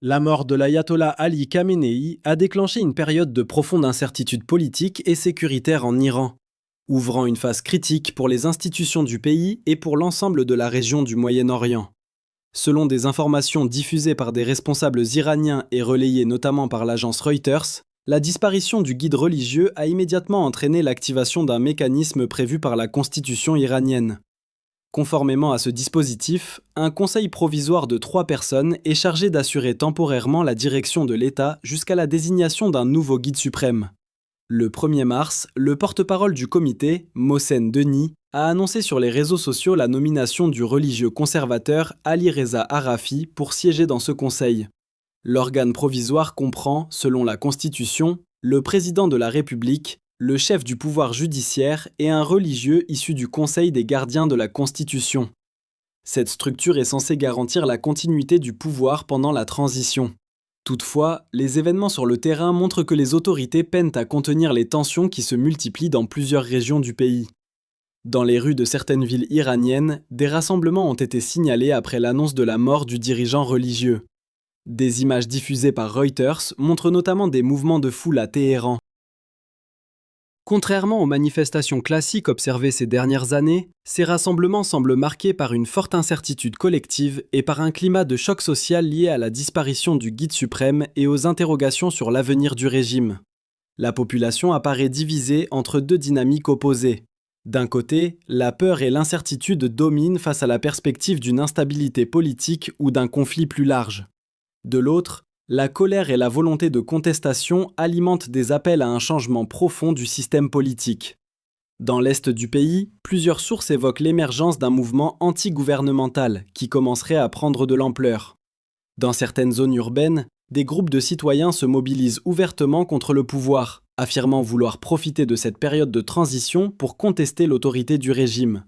La mort de l'ayatollah Ali Khamenei a déclenché une période de profonde incertitude politique et sécuritaire en Iran, ouvrant une phase critique pour les institutions du pays et pour l'ensemble de la région du Moyen-Orient. Selon des informations diffusées par des responsables iraniens et relayées notamment par l'agence Reuters, la disparition du guide religieux a immédiatement entraîné l'activation d'un mécanisme prévu par la constitution iranienne. Conformément à ce dispositif, un conseil provisoire de 3 personnes est chargé d'assurer temporairement la direction de l'État jusqu'à la désignation d'un nouveau guide suprême. Le 1er mars, le porte-parole du comité, Mohsen Denis, a annoncé sur les réseaux sociaux la nomination du religieux conservateur Ali Reza Arafi pour siéger dans ce conseil. L'organe provisoire comprend, selon la Constitution, le président de la République, le chef du pouvoir judiciaire et un religieux issu du Conseil des gardiens de la Constitution. Cette structure est censée garantir la continuité du pouvoir pendant la transition. Toutefois, les événements sur le terrain montrent que les autorités peinent à contenir les tensions qui se multiplient dans plusieurs régions du pays. Dans les rues de certaines villes iraniennes, des rassemblements ont été signalés après l'annonce de la mort du dirigeant religieux. Des images diffusées par Reuters montrent notamment des mouvements de foule à Téhéran. Contrairement aux manifestations classiques observées ces dernières années, ces rassemblements semblent marqués par une forte incertitude collective et par un climat de choc social lié à la disparition du guide suprême et aux interrogations sur l'avenir du régime. La population apparaît divisée entre deux dynamiques opposées. D'un côté, la peur et l'incertitude dominent face à la perspective d'une instabilité politique ou d'un conflit plus large. De l'autre, la colère et la volonté de contestation alimentent des appels à un changement profond du système politique. Dans l'est du pays, plusieurs sources évoquent l'émergence d'un mouvement anti-gouvernemental qui commencerait à prendre de l'ampleur. Dans certaines zones urbaines, des groupes de citoyens se mobilisent ouvertement contre le pouvoir, affirmant vouloir profiter de cette période de transition pour contester l'autorité du régime.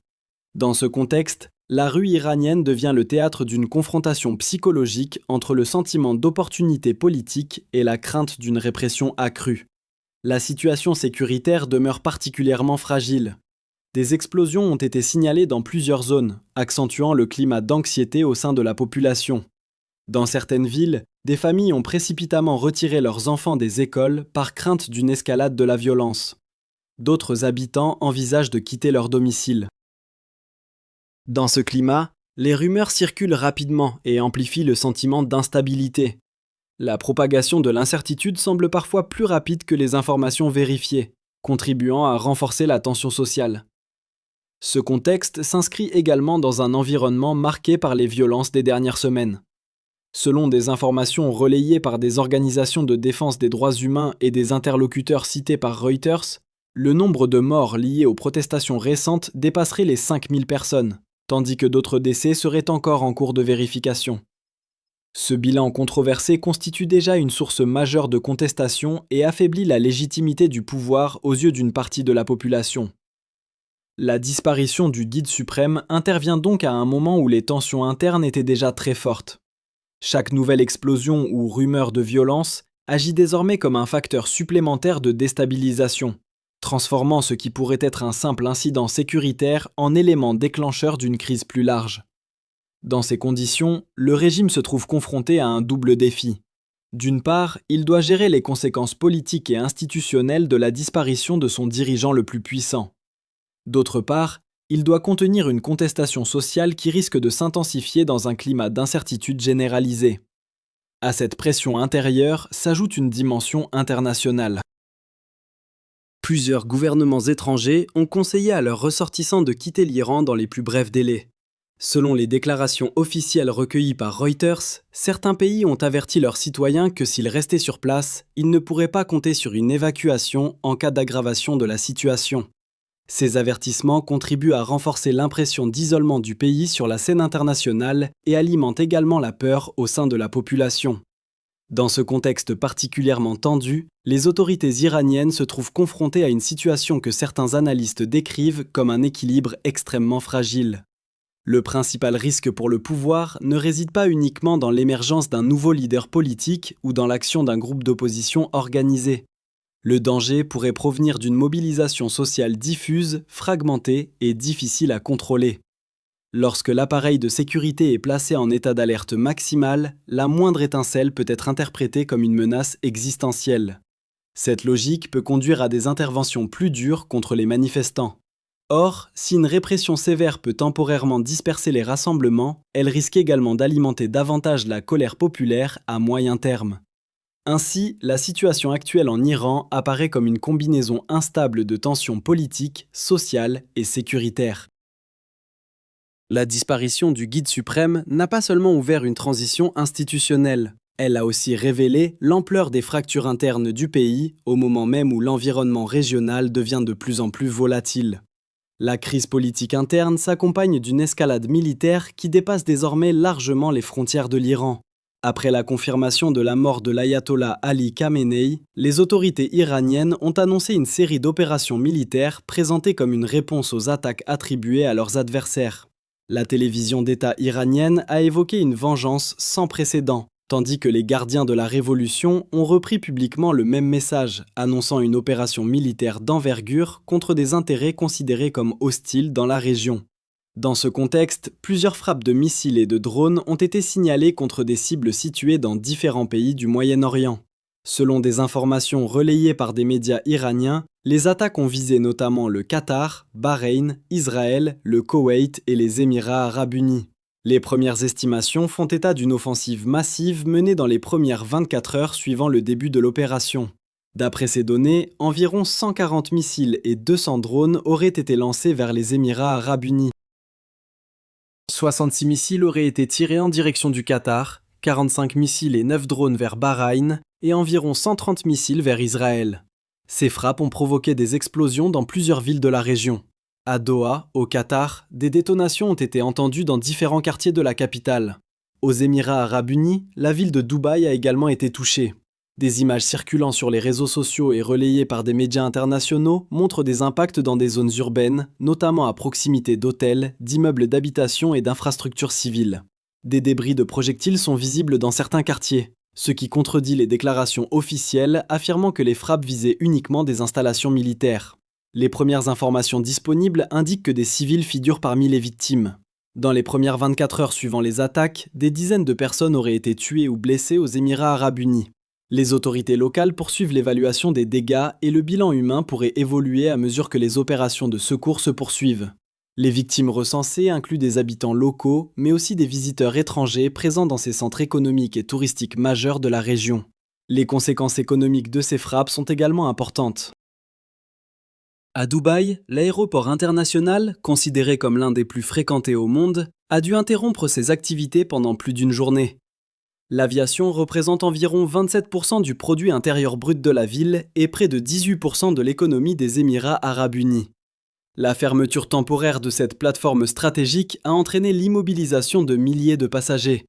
Dans ce contexte, la rue iranienne devient le théâtre d'une confrontation psychologique entre le sentiment d'opportunité politique et la crainte d'une répression accrue. La situation sécuritaire demeure particulièrement fragile. Des explosions ont été signalées dans plusieurs zones, accentuant le climat d'anxiété au sein de la population. Dans certaines villes, des familles ont précipitamment retiré leurs enfants des écoles par crainte d'une escalade de la violence. D'autres habitants envisagent de quitter leur domicile. Dans ce climat, les rumeurs circulent rapidement et amplifient le sentiment d'instabilité. La propagation de l'incertitude semble parfois plus rapide que les informations vérifiées, contribuant à renforcer la tension sociale. Ce contexte s'inscrit également dans un environnement marqué par les violences des dernières semaines. Selon des informations relayées par des organisations de défense des droits humains et des interlocuteurs cités par Reuters, le nombre de morts liés aux protestations récentes dépasserait les 5000 personnes, tandis que d'autres décès seraient encore en cours de vérification. Ce bilan controversé constitue déjà une source majeure de contestation et affaiblit la légitimité du pouvoir aux yeux d'une partie de la population. La disparition du guide suprême intervient donc à un moment où les tensions internes étaient déjà très fortes. Chaque nouvelle explosion ou rumeur de violence agit désormais comme un facteur supplémentaire de déstabilisation, transformant ce qui pourrait être un simple incident sécuritaire en élément déclencheur d'une crise plus large. Dans ces conditions, le régime se trouve confronté à un double défi. D'une part, il doit gérer les conséquences politiques et institutionnelles de la disparition de son dirigeant le plus puissant. D'autre part, il doit contenir une contestation sociale qui risque de s'intensifier dans un climat d'incertitude généralisée. À cette pression intérieure s'ajoute une dimension internationale. Plusieurs gouvernements étrangers ont conseillé à leurs ressortissants de quitter l'Iran dans les plus brefs délais. Selon les déclarations officielles recueillies par Reuters, certains pays ont averti leurs citoyens que s'ils restaient sur place, ils ne pourraient pas compter sur une évacuation en cas d'aggravation de la situation. Ces avertissements contribuent à renforcer l'impression d'isolement du pays sur la scène internationale et alimentent également la peur au sein de la population. Dans ce contexte particulièrement tendu, les autorités iraniennes se trouvent confrontées à une situation que certains analystes décrivent comme un équilibre extrêmement fragile. Le principal risque pour le pouvoir ne réside pas uniquement dans l'émergence d'un nouveau leader politique ou dans l'action d'un groupe d'opposition organisé. Le danger pourrait provenir d'une mobilisation sociale diffuse, fragmentée et difficile à contrôler. Lorsque l'appareil de sécurité est placé en état d'alerte maximale, la moindre étincelle peut être interprétée comme une menace existentielle. Cette logique peut conduire à des interventions plus dures contre les manifestants. Or, si une répression sévère peut temporairement disperser les rassemblements, elle risque également d'alimenter davantage la colère populaire à moyen terme. Ainsi, la situation actuelle en Iran apparaît comme une combinaison instable de tensions politiques, sociales et sécuritaires. La disparition du guide suprême n'a pas seulement ouvert une transition institutionnelle, elle a aussi révélé l'ampleur des fractures internes du pays au moment même où l'environnement régional devient de plus en plus volatile. La crise politique interne s'accompagne d'une escalade militaire qui dépasse désormais largement les frontières de l'Iran. Après la confirmation de la mort de l'ayatollah Ali Khamenei, les autorités iraniennes ont annoncé une série d'opérations militaires présentées comme une réponse aux attaques attribuées à leurs adversaires. La télévision d'État iranienne a évoqué une vengeance sans précédent, tandis que les gardiens de la révolution ont repris publiquement le même message, annonçant une opération militaire d'envergure contre des intérêts considérés comme hostiles dans la région. Dans ce contexte, plusieurs frappes de missiles et de drones ont été signalées contre des cibles situées dans différents pays du Moyen-Orient. Selon des informations relayées par des médias iraniens, les attaques ont visé notamment le Qatar, Bahreïn, Israël, le Koweït et les Émirats arabes unis. Les premières estimations font état d'une offensive massive menée dans les premières 24 heures suivant le début de l'opération. D'après ces données, environ 140 missiles et 200 drones auraient été lancés vers les Émirats arabes unis. 66 missiles auraient été tirés en direction du Qatar, 45 missiles et 9 drones vers Bahreïn et environ 130 missiles vers Israël. Ces frappes ont provoqué des explosions dans plusieurs villes de la région. À Doha, au Qatar, des détonations ont été entendues dans différents quartiers de la capitale. Aux Émirats arabes unis, la ville de Dubaï a également été touchée. Des images circulant sur les réseaux sociaux et relayées par des médias internationaux montrent des impacts dans des zones urbaines, notamment à proximité d'hôtels, d'immeubles d'habitation et d'infrastructures civiles. Des débris de projectiles sont visibles dans certains quartiers, ce qui contredit les déclarations officielles affirmant que les frappes visaient uniquement des installations militaires. Les premières informations disponibles indiquent que des civils figurent parmi les victimes. Dans les premières 24 heures suivant les attaques, des dizaines de personnes auraient été tuées ou blessées aux Émirats arabes unis. Les autorités locales poursuivent l'évaluation des dégâts et le bilan humain pourrait évoluer à mesure que les opérations de secours se poursuivent. Les victimes recensées incluent des habitants locaux, mais aussi des visiteurs étrangers présents dans ces centres économiques et touristiques majeurs de la région. Les conséquences économiques de ces frappes sont également importantes. À Dubaï, l'aéroport international, considéré comme l'un des plus fréquentés au monde, a dû interrompre ses activités pendant plus d'une journée. L'aviation représente environ 27% du produit intérieur brut de la ville et près de 18% de l'économie des Émirats arabes unis. La fermeture temporaire de cette plateforme stratégique a entraîné l'immobilisation de milliers de passagers.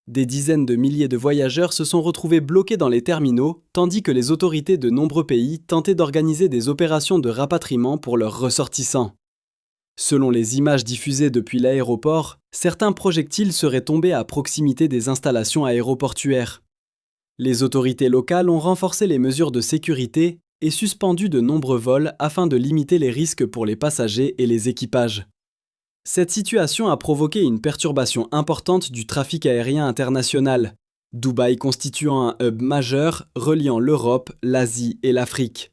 Des dizaines de milliers de voyageurs se sont retrouvés bloqués dans les terminaux, tandis que les autorités de nombreux pays tentaient d'organiser des opérations de rapatriement pour leurs ressortissants. Selon les images diffusées depuis l'aéroport, certains projectiles seraient tombés à proximité des installations aéroportuaires. Les autorités locales ont renforcé les mesures de sécurité et suspendu de nombreux vols afin de limiter les risques pour les passagers et les équipages. Cette situation a provoqué une perturbation importante du trafic aérien international, Dubaï constituant un hub majeur reliant l'Europe, l'Asie et l'Afrique.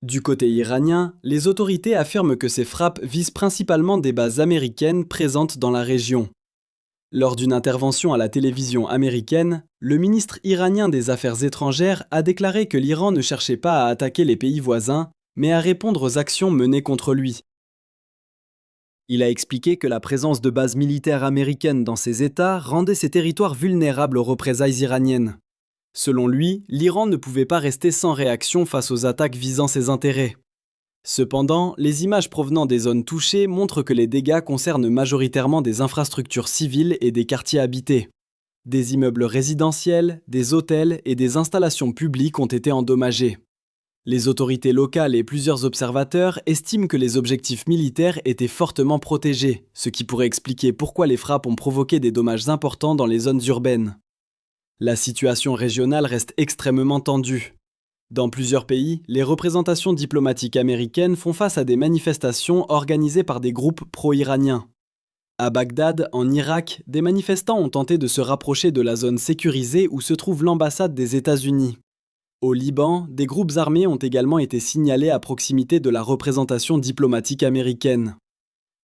Du côté iranien, les autorités affirment que ces frappes visent principalement des bases américaines présentes dans la région. Lors d'une intervention à la télévision américaine, le ministre iranien des Affaires étrangères a déclaré que l'Iran ne cherchait pas à attaquer les pays voisins, mais à répondre aux actions menées contre lui. Il a expliqué que la présence de bases militaires américaines dans ces États rendait ces territoires vulnérables aux représailles iraniennes. Selon lui, l'Iran ne pouvait pas rester sans réaction face aux attaques visant ses intérêts. Cependant, les images provenant des zones touchées montrent que les dégâts concernent majoritairement des infrastructures civiles et des quartiers habités. Des immeubles résidentiels, des hôtels et des installations publiques ont été endommagés. Les autorités locales et plusieurs observateurs estiment que les objectifs militaires étaient fortement protégés, ce qui pourrait expliquer pourquoi les frappes ont provoqué des dommages importants dans les zones urbaines. La situation régionale reste extrêmement tendue. Dans plusieurs pays, les représentations diplomatiques américaines font face à des manifestations organisées par des groupes pro-iraniens. À Bagdad, en Irak, des manifestants ont tenté de se rapprocher de la zone sécurisée où se trouve l'ambassade des États-Unis. Au Liban, des groupes armés ont également été signalés à proximité de la représentation diplomatique américaine.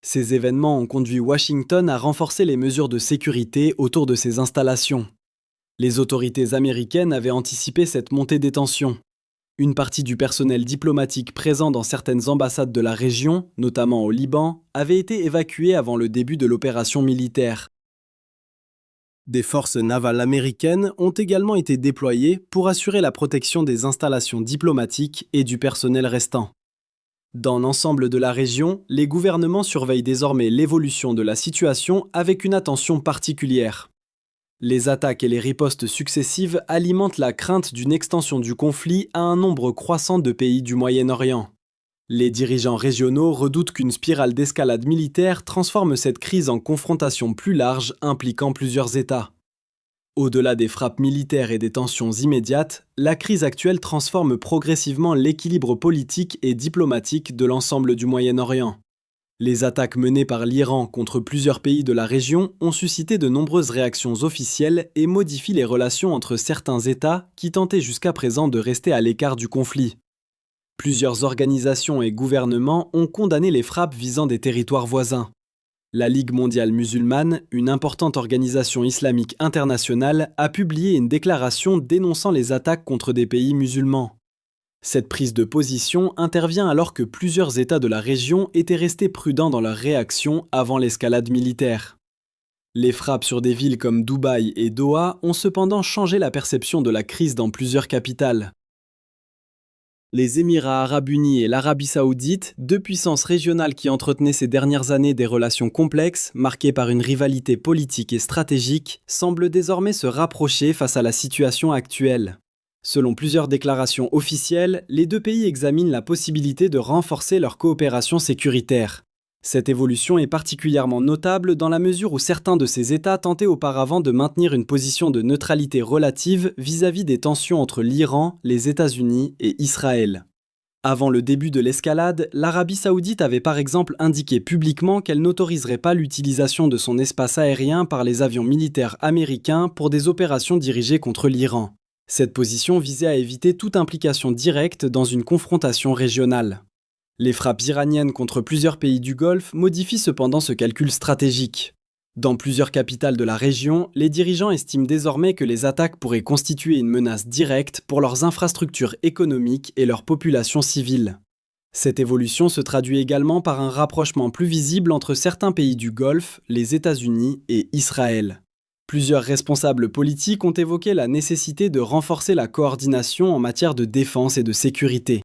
Ces événements ont conduit Washington à renforcer les mesures de sécurité autour de ces installations. Les autorités américaines avaient anticipé cette montée des tensions. Une partie du personnel diplomatique présent dans certaines ambassades de la région, notamment au Liban, avait été évacuée avant le début de l'opération militaire. Des forces navales américaines ont également été déployées pour assurer la protection des installations diplomatiques et du personnel restant. Dans l'ensemble de la région, les gouvernements surveillent désormais l'évolution de la situation avec une attention particulière. Les attaques et les ripostes successives alimentent la crainte d'une extension du conflit à un nombre croissant de pays du Moyen-Orient. Les dirigeants régionaux redoutent qu'une spirale d'escalade militaire transforme cette crise en confrontation plus large impliquant plusieurs États. Au-delà des frappes militaires et des tensions immédiates, la crise actuelle transforme progressivement l'équilibre politique et diplomatique de l'ensemble du Moyen-Orient. Les attaques menées par l'Iran contre plusieurs pays de la région ont suscité de nombreuses réactions officielles et modifient les relations entre certains États qui tentaient jusqu'à présent de rester à l'écart du conflit. Plusieurs organisations et gouvernements ont condamné les frappes visant des territoires voisins. La Ligue mondiale musulmane, une importante organisation islamique internationale, a publié une déclaration dénonçant les attaques contre des pays musulmans. Cette prise de position intervient alors que plusieurs États de la région étaient restés prudents dans leur réaction avant l'escalade militaire. Les frappes sur des villes comme Dubaï et Doha ont cependant changé la perception de la crise dans plusieurs capitales. Les Émirats arabes unis et l'Arabie saoudite, deux puissances régionales qui entretenaient ces dernières années des relations complexes, marquées par une rivalité politique et stratégique, semblent désormais se rapprocher face à la situation actuelle. Selon plusieurs déclarations officielles, les deux pays examinent la possibilité de renforcer leur coopération sécuritaire. Cette évolution est particulièrement notable dans la mesure où certains de ces États tentaient auparavant de maintenir une position de neutralité relative vis-à-vis des tensions entre l'Iran, les États-Unis et Israël. Avant le début de l'escalade, l'Arabie saoudite avait par exemple indiqué publiquement qu'elle n'autoriserait pas l'utilisation de son espace aérien par les avions militaires américains pour des opérations dirigées contre l'Iran. Cette position visait à éviter toute implication directe dans une confrontation régionale. Les frappes iraniennes contre plusieurs pays du Golfe modifient cependant ce calcul stratégique. Dans plusieurs capitales de la région, les dirigeants estiment désormais que les attaques pourraient constituer une menace directe pour leurs infrastructures économiques et leur population civile. Cette évolution se traduit également par un rapprochement plus visible entre certains pays du Golfe, les États-Unis et Israël. Plusieurs responsables politiques ont évoqué la nécessité de renforcer la coordination en matière de défense et de sécurité.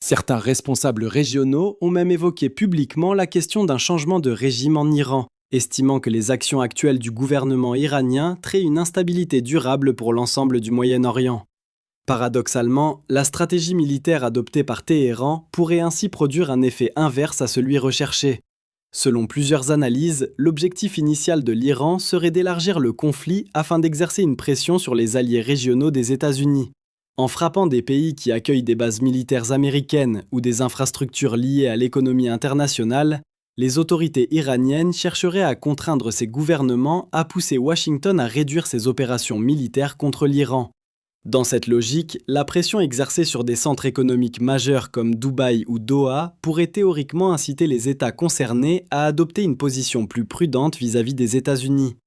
Certains responsables régionaux ont même évoqué publiquement la question d'un changement de régime en Iran, estimant que les actions actuelles du gouvernement iranien créent une instabilité durable pour l'ensemble du Moyen-Orient. Paradoxalement, la stratégie militaire adoptée par Téhéran pourrait ainsi produire un effet inverse à celui recherché. Selon plusieurs analyses, l'objectif initial de l'Iran serait d'élargir le conflit afin d'exercer une pression sur les alliés régionaux des États-Unis. En frappant des pays qui accueillent des bases militaires américaines ou des infrastructures liées à l'économie internationale, les autorités iraniennes chercheraient à contraindre ces gouvernements à pousser Washington à réduire ses opérations militaires contre l'Iran. Dans cette logique, la pression exercée sur des centres économiques majeurs comme Dubaï ou Doha pourrait théoriquement inciter les États concernés à adopter une position plus prudente vis-à-vis des États-Unis.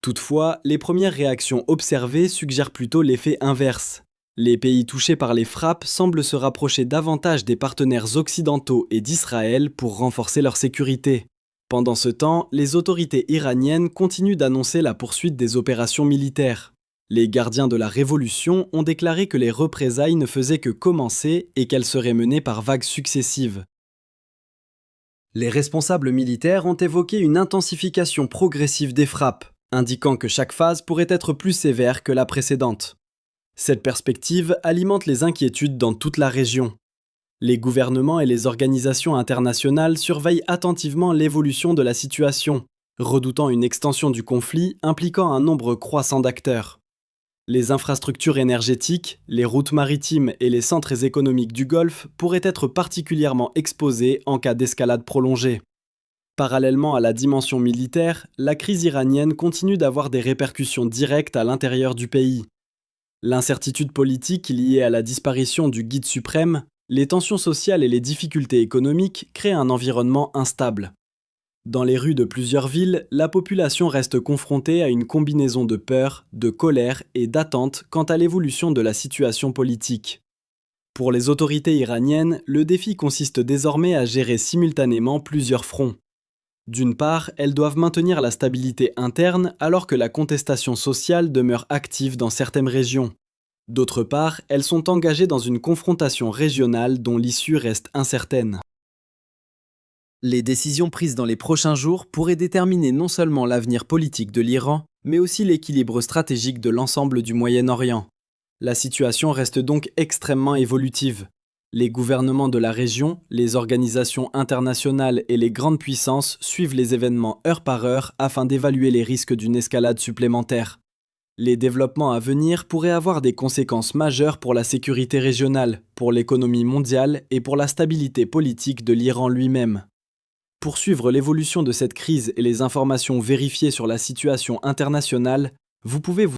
Toutefois, les premières réactions observées suggèrent plutôt l'effet inverse. Les pays touchés par les frappes semblent se rapprocher davantage des partenaires occidentaux et d'Israël pour renforcer leur sécurité. Pendant ce temps, les autorités iraniennes continuent d'annoncer la poursuite des opérations militaires. Les gardiens de la révolution ont déclaré que les représailles ne faisaient que commencer et qu'elles seraient menées par vagues successives. Les responsables militaires ont évoqué une intensification progressive des frappes, indiquant que chaque phase pourrait être plus sévère que la précédente. Cette perspective alimente les inquiétudes dans toute la région. Les gouvernements et les organisations internationales surveillent attentivement l'évolution de la situation, redoutant une extension du conflit impliquant un nombre croissant d'acteurs. Les infrastructures énergétiques, les routes maritimes et les centres économiques du Golfe pourraient être particulièrement exposés en cas d'escalade prolongée. Parallèlement à la dimension militaire, la crise iranienne continue d'avoir des répercussions directes à l'intérieur du pays. L'incertitude politique liée à la disparition du guide suprême, les tensions sociales et les difficultés économiques créent un environnement instable. Dans les rues de plusieurs villes, la population reste confrontée à une combinaison de peur, de colère et d'attente quant à l'évolution de la situation politique. Pour les autorités iraniennes, le défi consiste désormais à gérer simultanément plusieurs fronts. D'une part, elles doivent maintenir la stabilité interne alors que la contestation sociale demeure active dans certaines régions. D'autre part, elles sont engagées dans une confrontation régionale dont l'issue reste incertaine. Les décisions prises dans les prochains jours pourraient déterminer non seulement l'avenir politique de l'Iran, mais aussi l'équilibre stratégique de l'ensemble du Moyen-Orient. La situation reste donc extrêmement évolutive. Les gouvernements de la région, les organisations internationales et les grandes puissances suivent les événements heure par heure afin d'évaluer les risques d'une escalade supplémentaire. Les développements à venir pourraient avoir des conséquences majeures pour la sécurité régionale, pour l'économie mondiale et pour la stabilité politique de l'Iran lui-même. Pour suivre l'évolution de cette crise et les informations vérifiées sur la situation internationale, vous pouvez vous